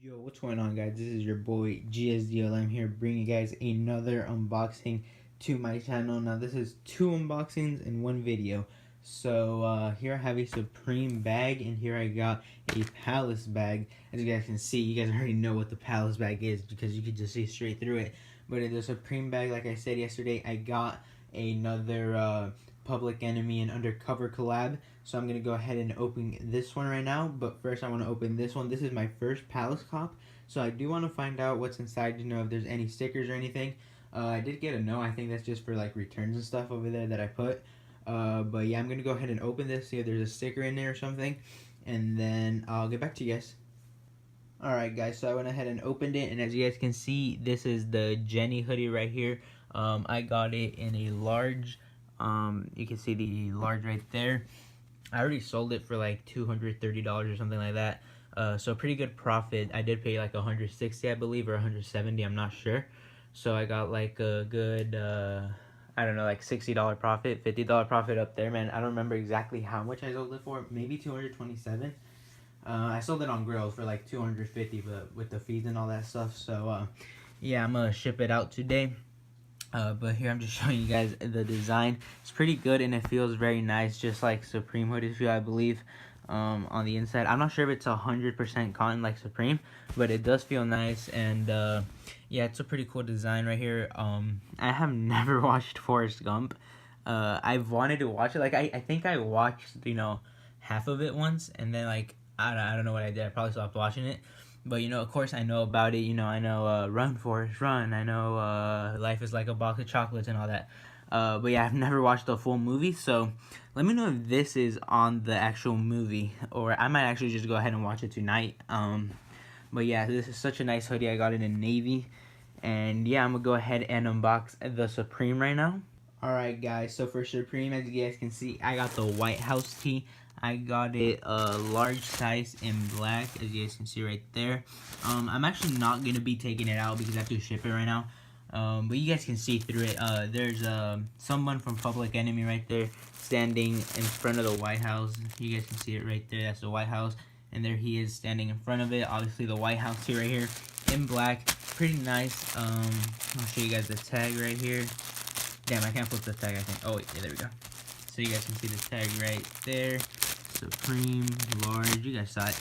Yo, what's going on, guys? This is your boy GSDLM here, bringing you guys another unboxing to my channel. Now, this is two unboxings in one video. So, here I have a Supreme bag, and here I got a Palace bag. As you guys can see, you guys already know what the Palace bag is because you can just see straight through it. But in the Supreme bag, like I said yesterday, I got another Public Enemy and Undercover collab. So I'm going to go ahead and open this one right now. But first I want to open this one. This is my first Palace cop. So I do want to find out what's inside, you know, if there's any stickers or anything. I did get a no. I think that's just for like returns and stuff over there that I put. But yeah, I'm going to go ahead and open this, see if there's a sticker in there or something. And then I'll get back to you guys. Alright guys, so I went ahead and opened it, and as you guys can see, this is the Jenny hoodie right here. I got it in a large. You can see the large right there. I already sold it for like $230 or something like that. So pretty good profit. I did pay like $160, I believe, or $170, I'm not sure. So I got like a good, I don't know, like $60 profit, $50 profit up there, man. I don't remember exactly how much I sold it for. Maybe $227. I sold it on Grills for like $250, but with the fees and all that stuff. So yeah, I'm gonna ship it out today. But here I'm just showing you guys the design. It's pretty good and it feels very nice, just like Supreme hoodies feel, I believe, on the inside. I'm not sure if it's 100% cotton like Supreme, but it does feel nice. And yeah, it's a pretty cool design right here. I have never watched Forrest Gump. I've wanted to watch it. Like I think I watched, you know, half of it once, and then like I don't know what I did. I probably stopped watching it. But, you know, of course I know about it. You know, I know Run, Forrest, Run. I know Life is Like a Box of Chocolates and all that. But, yeah, I've never watched the full movie. So, let me know if this is on the actual movie. Or I might actually just go ahead and watch it tonight. But, yeah, this is such a nice hoodie. I got it in navy. And, yeah, I'm going to go ahead and unbox the Supreme right now. Alright, guys. So, for Supreme, as you guys can see, I got the White House tee. I got it a large size in black, as you guys can see right there. I'm actually not going to be taking it out because I have to ship it right now. But you guys can see through it. There's someone from Public Enemy right there standing in front of the White House. You guys can see it right there. That's the White House. And there he is standing in front of it. Obviously the White House here right here in black. Pretty nice. I'll show you guys the tag right here. Damn, I can't flip the tag, I think. Oh, wait, yeah, there we go. So you guys can see the tag right there. Supreme, large, you guys saw it.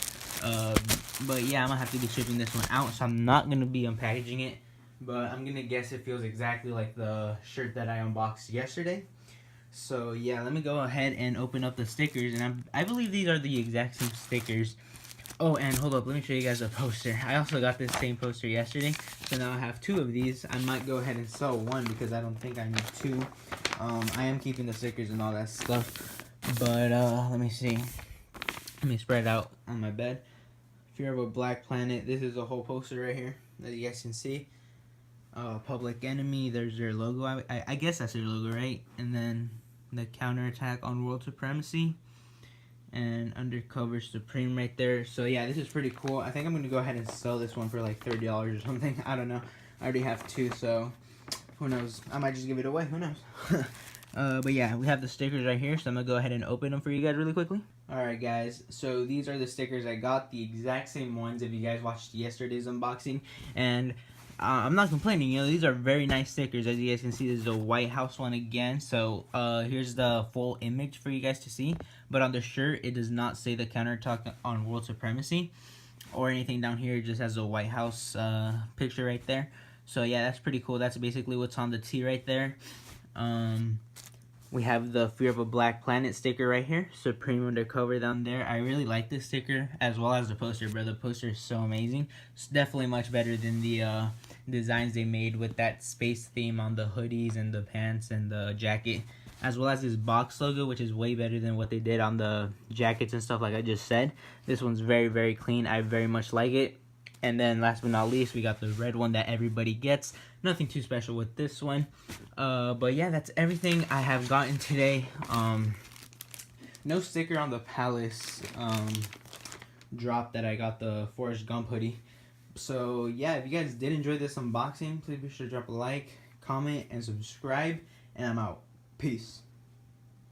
But yeah, I'm gonna have to be shipping this one out, so I'm not gonna be unpackaging it, but I'm gonna guess it feels exactly like the shirt that I unboxed yesterday. So yeah, let me go ahead and open up the stickers, and I believe these are the exact same stickers. Oh, and hold up, let me show you guys a poster. I also got this same poster yesterday, so now I have two of these. I might go ahead and sell one because I don't think I need two. I am keeping the stickers and all that stuff. But, let me see. Let me spread it out on my bed. Fear of a Black Planet. This is a whole poster right here that you guys can see. Public Enemy. There's their logo. I guess that's their logo, right? And then the counterattack on world supremacy. And Undercover Supreme right there. So, yeah, this is pretty cool. I think I'm going to go ahead and sell this one for like $30 or something. I don't know. I already have two, so who knows? I might just give it away. Who knows? But yeah, we have the stickers right here, so I'm going to go ahead and open them for you guys really quickly. Alright guys, so these are the stickers I got, the exact same ones if you guys watched yesterday's unboxing, and I'm not complaining, you know, these are very nice stickers. As you guys can see, this is the White House one again, so here's the full image for you guys to see, but on the shirt, it does not say the counterattack on world supremacy, or anything down here. It just has the White House picture right there. So yeah, that's pretty cool. That's basically what's on the tee right there. We have the Fear of a Black Planet sticker right here. Supreme Undercover down there. I really like this sticker as well as the poster, bro. The poster is so amazing. It's definitely much better than the designs they made with that space theme on the hoodies and the pants and the jacket. As well as this box logo, which is way better than what they did on the jackets and stuff like I just said. This one's very, very clean. I very much like it. And then last but not least, we got the red one that everybody gets. Nothing too special with this one. But yeah, that's everything I have gotten today. No sticker on the Palace drop that I got, the Forrest Gump hoodie. So yeah, if you guys did enjoy this unboxing, please be sure to drop a like, comment, and subscribe. And I'm out. Peace.